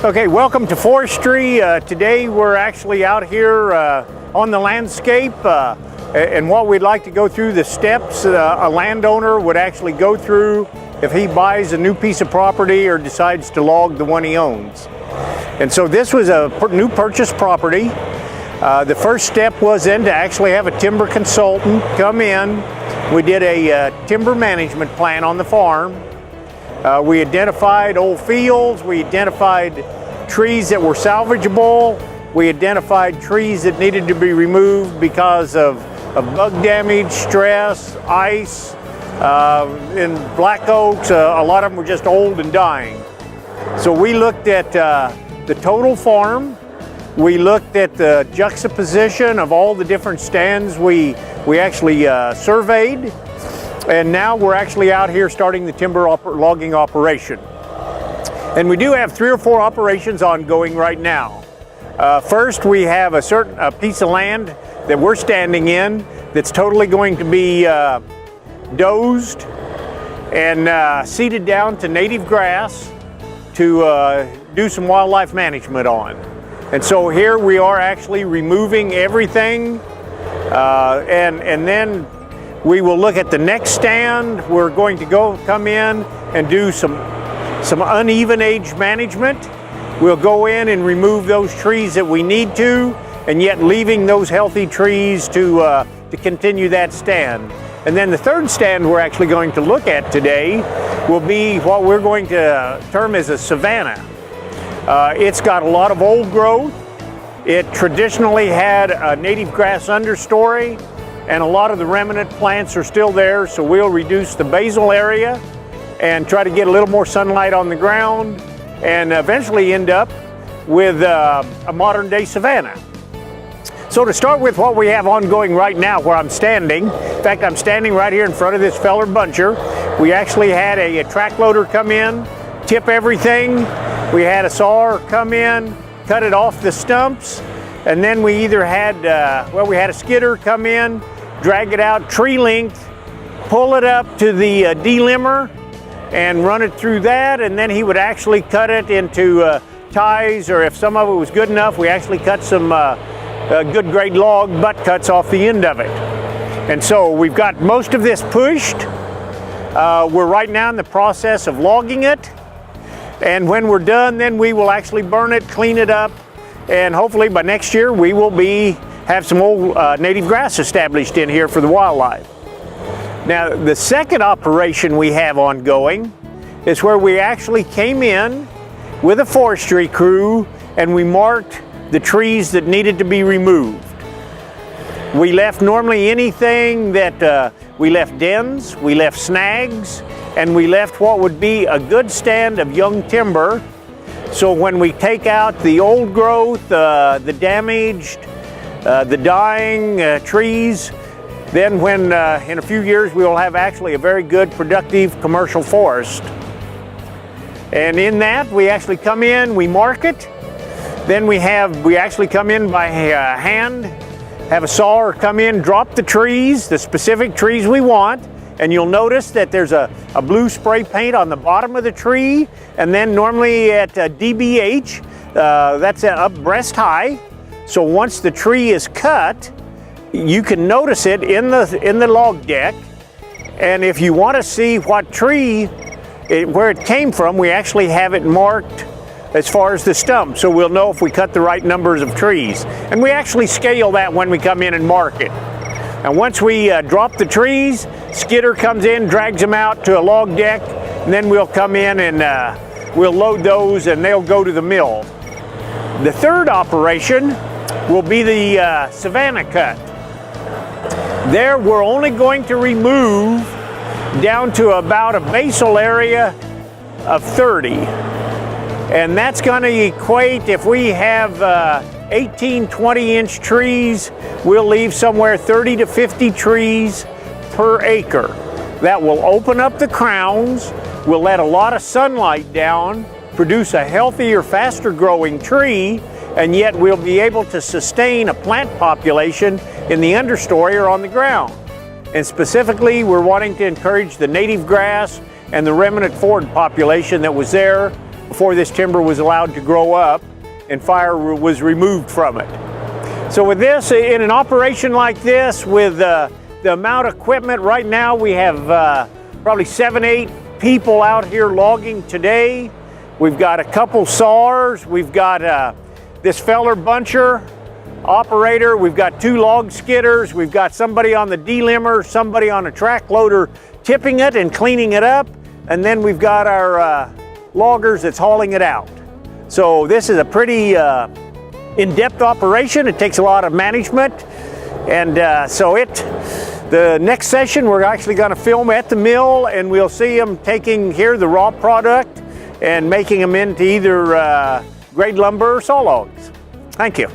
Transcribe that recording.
Okay, welcome to Forestry. Today we're actually out here on the landscape and what we'd like to go through the steps a landowner would actually go through if he buys a new piece of property or decides to log the one he owns. And so this was a new purchase property. The first step was then to actually have a timber consultant come in. We did a timber management plan on the farm. We identified old fields, we identified trees that were salvageable, we identified trees that needed to be removed because of bug damage, stress, ice, and black oaks. A lot of them were just old and dying. So we looked at the total farm, we looked at the juxtaposition of all the different stands we actually surveyed. And now we're actually out here starting the timber logging operation. And we do have 3 or 4 operations ongoing right now. First, we have a piece of land that we're standing in that's totally going to be dozed and seeded down to native grass to do some wildlife management on. And so here we are actually removing everything and then we will look at the next stand. We're going to come in and do some uneven age management. We'll go in and remove those trees that we need to, and yet leaving those healthy trees to continue that stand. And then the third stand we're actually going to look at today will be what we're going to term as a savanna. It's got a lot of old growth. It traditionally had a native grass understory, and a lot of the remnant plants are still there, so we'll reduce the basal area and try to get a little more sunlight on the ground and eventually end up with a modern day savanna. So to start with what we have ongoing right now where I'm standing, in fact I'm standing right here in front of this feller buncher. We actually had a track loader come in, tip everything. We had a sawer come in, cut it off the stumps, and then we either had, we had a skidder come in, drag it out tree length, pull it up to the delimber and run it through that, and then he would actually cut it into ties, or if some of it was good enough, we actually cut some good grade log butt cuts off the end of it. And so we've got most of this pushed. We're right now in the process of logging it, and when we're done then we will actually burn it, clean it up, and hopefully by next year we will have some old native grass established in here for the wildlife. Now the second operation we have ongoing is where we actually came in with a forestry crew and we marked the trees that needed to be removed. We left normally anything that we left dens, we left snags, and we left what would be a good stand of young timber. So when we take out the old growth, the damaged, the dying trees, then when in a few years we will have actually a very good productive commercial forest. And in that we actually come in, we mark it, then we actually come in by hand, have a sawer come in, drop the trees, the specific trees we want, and you'll notice that there's a blue spray paint on the bottom of the tree, and then normally at DBH, that's up breast high. So once the tree is cut, you can notice it in the log deck, and if you want to see what tree, where it came from, we actually have it marked as far as the stump, so we'll know if we cut the right numbers of trees. And we actually scale that when we come in and mark it. And once we drop the trees, skidder comes in, drags them out to a log deck, and then we'll come in and we'll load those and they'll go to the mill. The third operation will be the savanna cut. There we're only going to remove down to about a basal area of 30. And that's going to equate, if we have 18, 20-inch trees, we'll leave somewhere 30 to 50 trees per acre. That will open up the crowns, will let a lot of sunlight down, produce a healthier, faster growing tree, and yet we'll be able to sustain a plant population in the understory or on the ground. And specifically, we're wanting to encourage the native grass and the remnant forage population that was there before this timber was allowed to grow up and fire was removed from it. So with this, in an operation like this, with the amount of equipment right now, we have probably 7-8 people out here logging today. We've got a couple saws, we've got this feller buncher operator, we've got 2 log skidders, we've got somebody on the delimber, somebody on a track loader tipping it and cleaning it up, and then we've got our loggers that's hauling it out. So this is a pretty in-depth operation. It takes a lot of management, and the next session we're actually going to film at the mill, and we'll see them taking here the raw product and making them into either grade lumber or saw logs. Thank you.